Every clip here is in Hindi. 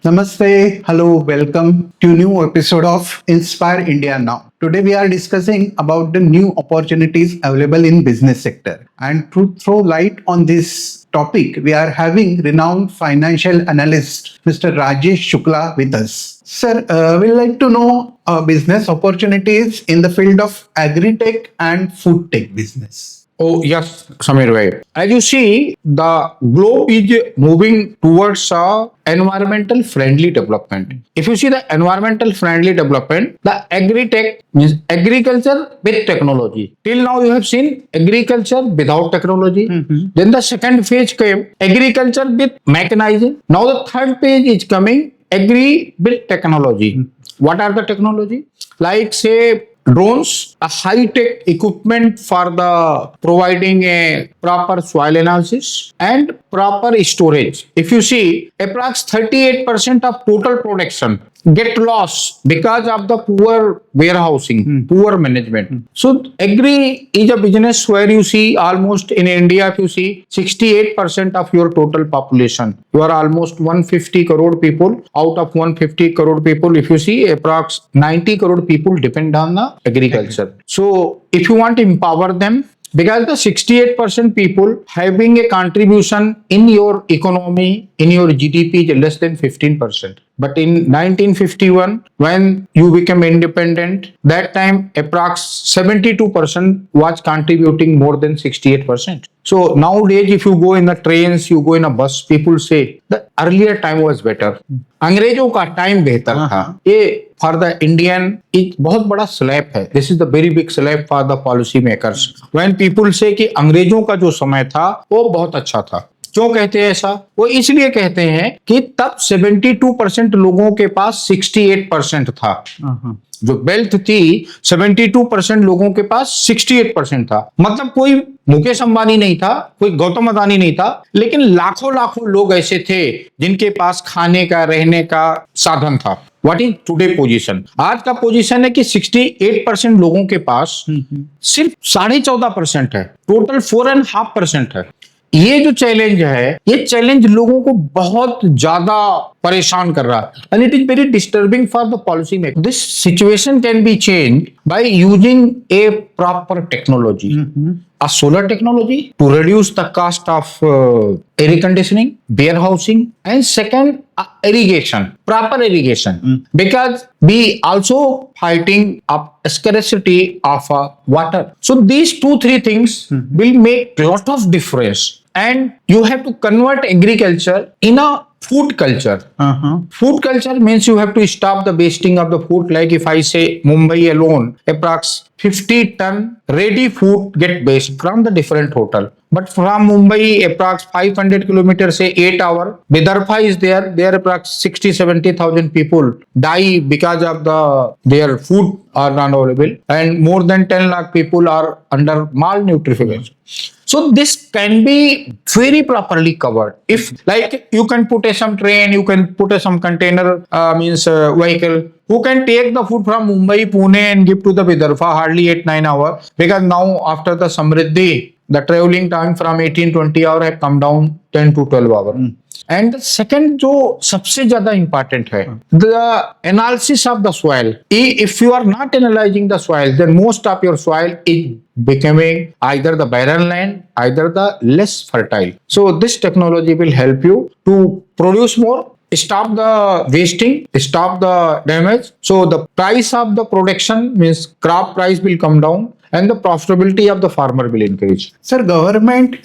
Namaste, hello, welcome to new episode of Inspire India Now. Today we are discussing about the new opportunities available in business sector. And to throw light on this topic, we are having renowned financial analyst Mr. Rajesh Shukla with us. Sir, we'd like to know business opportunities in the field of agri-tech and food tech business. Oh, yes, Samir bhai. As you see, the globe is moving towards environmental friendly development. If you see the environmental friendly development, the agri-tech means agriculture with technology. Till now, you have seen agriculture without technology. Then the second phase came agriculture with mechanizing. Now the third phase is coming agri with technology. What are the technology? Like say drones, a high-tech equipment for the providing a proper soil analysis and proper storage. If you see, approx 38% of total production get lost because of the poor warehousing, poor management. So agri is a business where you see almost in India, if you see 68% of your total population, you are almost 150 crore people. Out of 150 crore people, if you see approx 90 crore people depend on the agriculture. So if you want to empower them, because the 68% people having a contribution in your economy, in your GDP is less than 15%. But in 1951, when you became independent, that time approx 72% was contributing more than 68%. So nowadays, if you go in the trains, you go in a bus, people say the earlier time was better. अंग्रेजों का टाइम बेहतर था. ये फॉर द इंडियन एक बहुत बड़ा स्लैप है. This is the very big slab for the policy makers. When people से कि अंग्रेजों का जो समय था वो बहुत अच्छा था. क्यों कहते हैं ऐसा? वो इसलिए कहते हैं कि तब 72% लोगों के पास 68% था. जो वेल्थ थी 72% लोगों के पास 68% था. मतलब कोई मुकेश अंबानी नहीं था, कोई गौतम अदानी नहीं था, लेकिन लाखों लाखों लोग ऐसे थे जिनके पास खाने का रहने का साधन था. What is today position? आज का पोजीशन है कि 68% लोगों के पास सिर्फ 14.5% है. टोटल 4.5% है. ये जो चैलेंज है, ये चैलेंज लोगों को बहुत ज्यादा परेशान कर रहा है. And it is very disturbing for the policy maker. This situation can be change by using A proper technology. A solar technology to reduce the cost of air conditioning, warehousing, and second, irrigation, proper irrigation. Because we also fighting up scarcity of water. So these 2-3 things will make lot of difference. And you have to convert agriculture in a food culture. Food culture means you have to stop the wasting of the food. Like if I say Mumbai alone, approx 50 ton ready food get waste from the different hotel. But from Mumbai, approx 500 kilometers, say 8 hour, Vidarbha is there. There approx 60-70,000 people die because of their food are not available, and more than 10 lakh people are under malnutrition. So this can be very properly covered. If like you can put some train, you can put some container vehicle who can take the food from Mumbai, Pune and give to the Vidarbha hardly 8-9 hours. Because now after the Samriddhi, the traveling time from 18-20 hours have come down 10 to 12 hours. And the second जो सबसे ज्यादा important है, the analysis of the soil. If you are not analyzing the soil, then most of your soil is becoming either the barren land, either the less fertile. So this technology will help you to produce more, stop the wasting, stop the damage. So the price of the production means crop price will come down and the profitability of the farmer will increase. Sir government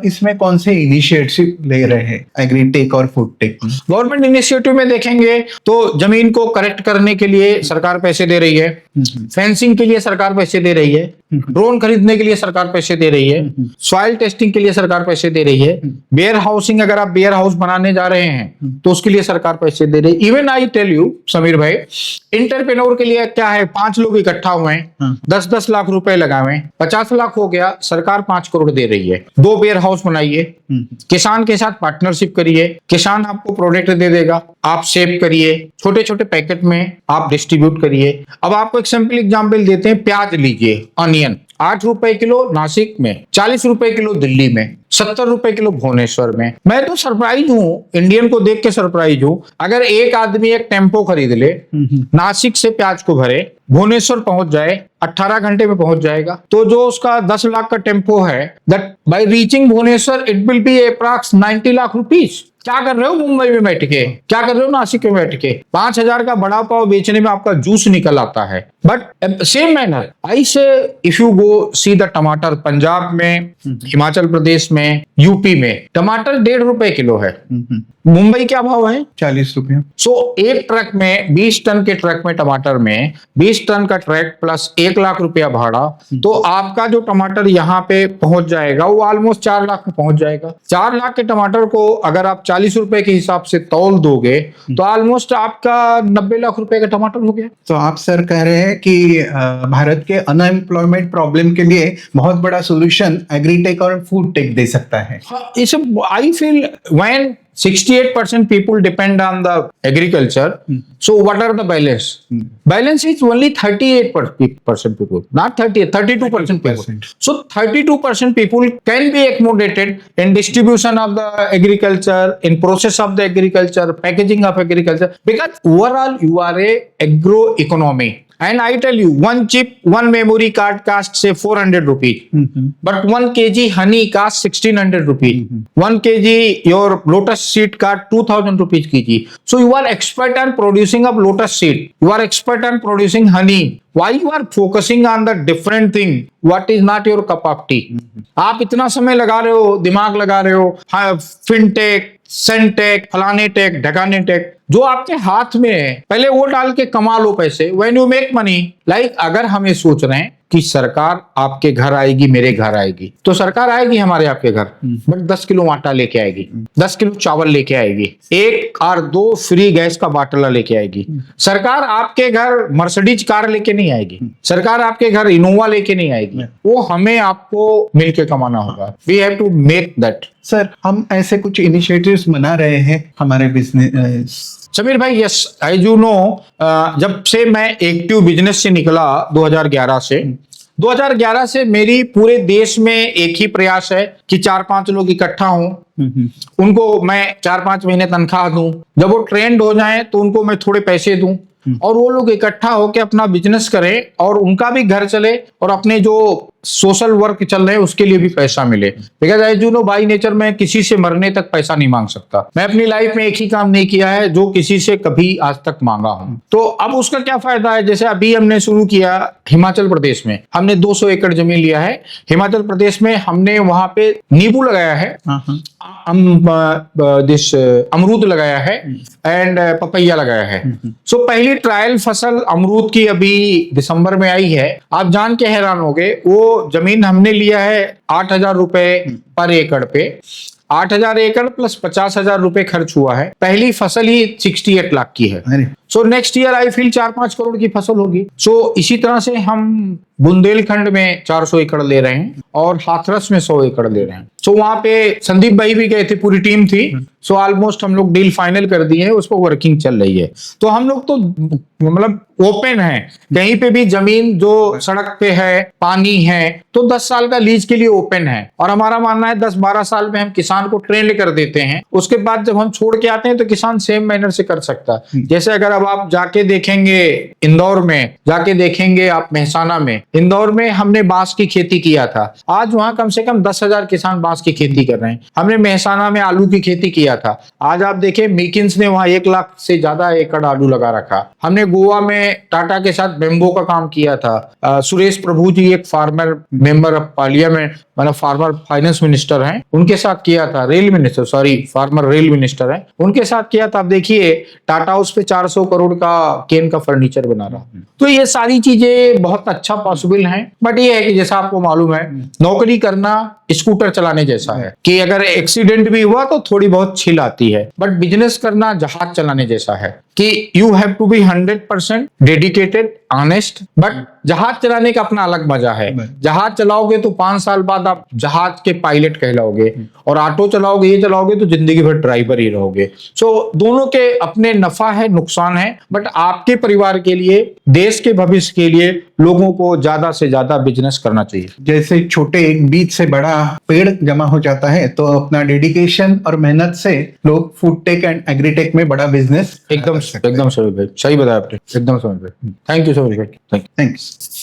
इसमें कौन से इनिशिएटिव ले रहे हैं एग्रीटेक और फूड टेक? गवर्नमेंट इनिशिएटिव में देखेंगे तो जमीन को करेक्ट करने के लिए सरकार पैसे दे रही है, फेंसिंग के लिए सरकार पैसे दे रही है, ड्रोन खरीदने के लिए सरकार पैसे दे रही है, सॉइल टेस्टिंग के लिए सरकार पैसे दे रही है, वेयर हाउसिंग अगर आप वेयर हाउस बनाने जा रहे हैं तो उसके लिए सरकार पैसे दे रही है. Even I tell you Sameer भाई, इंटरप्रेन्योर के लिए क्या है, 5 लोग इकट्ठा हुए हैं, 10-10 लाख रुपए लगावे, 50 लाख हो गया, सरकार 5 करोड़ दे रही है. 2 वेयर हाउस बनाइए, किसान के साथ पार्टनरशिप करिए, किसान आपको प्रोडक्ट दे देगा, आप सेव करिए, छोटे छोटे पैकेट में आप डिस्ट्रीब्यूट करिए. अब आपको एक सिंपल एग्जांपल देते हैं, प्याज लीजिए, ऑनियन. ₹8 किलो नासिक में, ₹40 किलो दिल्ली में, ₹70 किलो भुवनेश्वर में। मैं तो सरप्राइज हूँ, इंडियन को देख के सरप्राइज हूँ। अगर एक आदमी एक टेम्पो खरीद ले, नासिक से प्याज को भरे, भुवनेश्वर पहुंच जाए, 18 घंटे में पहुंच जाएगा। तो जो उसका 10 लाख का टेम्पो है, that by reaching Bhubaneswar it will be approx 90 lakh rupees. क्या कर रहे हो मुंबई में बैठ के, क्या कर रहे हो नासिक में बैठ के? 5,000 का बड़ा पाव बेचने में आपका जूस निकल आता है। बट सेम मैनर आई से if you go see the टमाटर, पंजाब में, हिमाचल प्रदेश में, यूपी में टमाटर ₹1.5 किलो है। मुंबई क्या भाव है? 40 रुपये। सो एक ट्रक में 20 टन के ट्रक में टमाटर में 20 टन का ट्रक प्लस 1 लाख रुपया भाड़ा, तो आपका जो टमाटर यहाँ पे पहुंच जाएगा वो ऑलमोस्ट 4 लाख में पहुंच जाएगा। 4 लाख के टमाटर को अगर आप 40 रुपए के हिसाब से तौल दोगे तो ऑलमोस्ट आपका 90 लाख रुपए का टमाटर हो गया। तो आप सर कह रहे हैं कि भारत के अनएम्प्लॉयमेंट प्रॉब्लम के लिए बहुत बड़ा सोल्यूशन एग्रीटेक और फूड टेक दे सकता है। हाँ, इस I feel when 68% people depend on the agriculture. So what are the balance? Balance is only 38% people, not 32% people. So 32% people can be accommodated in distribution of the agriculture, in process of the agriculture, packaging of agriculture, because overall you are a agro economy. And I tell you, one chip, one memory card costs say 400 rupees. But 1 kg honey costs 1600 rupees. 1 kg your lotus seed cost 2000 rupees kg. So you are expert on producing of lotus seed. You are expert on producing honey. Why you are focusing on the different thing? What is not your cup of tea? आप इतना समय लगा रहे हो, दिमाग लगा रहे हो, हाँ, फिनटेक, सेंटेक, फलाने टेक, ढकाने टेक, जो आपके हाथ में है, पहले वो डाल के कमा लो पैसे। When you make money, like अगर हम ये सोच रहे हैं कि सरकार आपके घर आएगी, मेरे घर आएगी, तो सरकार आएगी हमारे आपके घर, बट 10 किलो आटा लेके आएगी, 10 किलो चावल लेके आएगी, 1 और 2 फ्री गैस का बाटला लेके आएगी। सरकार आपके घर मर्सिडीज कार लेके नहीं आएगी, सरकार आपके घर इनोवा लेके नहीं आएगी, वो हमें आपको मिलके कमाना होगा। We have to make that. Sir, हम ऐसे कुछ इनिशिएटिव्स बना रहे हैं हमारे बिजनेस। समीर भाई, यस, एज यू नो, जब से मैं एक्टिव बिजनेस से निकला 2011 से मेरी पूरे देश में एक ही प्रयास है कि 4-5 लोग इकट्ठा हों, उनको मैं 4-5 महीने तनख्वाह दूं, जब वो ट्रेंड हो जाएं तो उनको मैं थोड़े पैसे दूं, और वो लोग इकट्ठा होकर अपना बिजनेस करें और उनका भी घर चले और अपने जो सोशल वर्क चल रहे हैं उसके लिए भी पैसा मिले। Because as you know, by nature मैं किसी से मरने तक पैसा नहीं मांग सकता। मैं अपनी लाइफ में एक ही काम नहीं किया है जो किसी से कभी आज तक मांगा हूं। तो अब उसका क्या फायदा है? जैसे अभी हमने शुरू किया हिमाचल प्रदेश में, हमने 200 एकड़ जमीन लिया है। हिमाचल प्रदेश में हमने वहां पे नींबू लगाया है, अमरूद लगाया है एंड पपैया लगाया है। सो पहली ट्रायल फसल अमरूद की अभी दिसंबर में आई है। आप जान के हैरान होगे, वो जमीन हमने लिया है 8,000 रुपए पर एकड़ पे। 8,000 एकड़ प्लस 50,000 रुपए खर्च हुआ है। पहली फसल ही 68 लाख की है। So next year I feel 4-5 crore की फसल होगी। सो इसी तरह से हम बुंदेलखंड में 400 एकड़ ले रहे हैं और हाथरस में 100 एकड़ ले रहे हैं। सो वहां पे संदीप भाई भी गए थे, पूरी टीम थी। सो ऑलमोस्ट हम लोग डील फाइनल कर दिए हैं, उस पर वर्किंग चल रही है। तो हम लोग तो मतलब ओपन है, कहीं पे भी जमीन जो सड़क पे है, पानी है, तो 10 साल का लीज के लिए ओपन है। और हमारा मानना है 10-12 साल में हम किसान को ट्रेंड कर देते हैं। उसके बाद जब हम छोड़ के आते हैं तो किसान सेम मैनर से कर सकता है। जैसे अगर अब आप जाके देखेंगे इंदौर में, जाके देखेंगे आप मेहसाना में, इंदौर में हमने बांस की खेती किया था। आज वहां कम से कम 10,000 किसान बांस की खेती कर रहे हैं। हमने मेहसाना में आलू की खेती किया था। आज आप देखें मिकिन्स ने वहां 1 लाख से ज्यादा एकड़ आलू लगा रखा। हमने गोवा में टाटा के साथ बेम्बो का काम किया था। सुरेश प्रभु जी एक फार्मर मेंबर ऑफ पार्लियामेंट, मतलब फार्मर फाइनेंस मिनिस्टर हैं, उनके साथ किया था। Rail minister, sorry, farmer rail minister हैं, उनके साथ किया था। आप देखिए टाटा हाउस पे 400 करोड़ का केन का फर्नीचर बना रहा। तो ये सारी चीजें बहुत अच्छा पॉसिबल हैं। बट ये है कि जैसा आपको मालूम है, नौकरी करना स्कूटर चलाने जैसा है कि अगर एक्सीडेंट भी हुआ तो थोड़ी बहुत छिल आती है। बट बिजनेस करना जहाज चलाने जैसा है कि you have to be 100% dedicated, honest. But जहाज चलाने का अपना अलग मजा है। जहाज चलाओगे तो 5 साल बाद आप जहाज के पायलट कहलाओगे, और ऑटो चलाओगे, ये चलाओगे तो जिंदगी भर ड्राइवर ही रहोगे। सो दोनों के अपने नफा है, नुकसान है। बट आपके परिवार के लिए, देश के भविष्य के लिए लोगों को ज्यादा से ज्यादा बिजनेस करना चाहिए। जैसे छोटे एक बीज से बड़ा पेड़ जमा हो जाता है, तो अपना डेडिकेशन और मेहनत से लोग फूड टेक एंड एग्रीटेक में बड़ा बिजनेस एकदम सही भाई, सही बताया आपने, एकदम समझ भाई। थैंक यू सो मच भाई, थैंक यू। थैंक्स।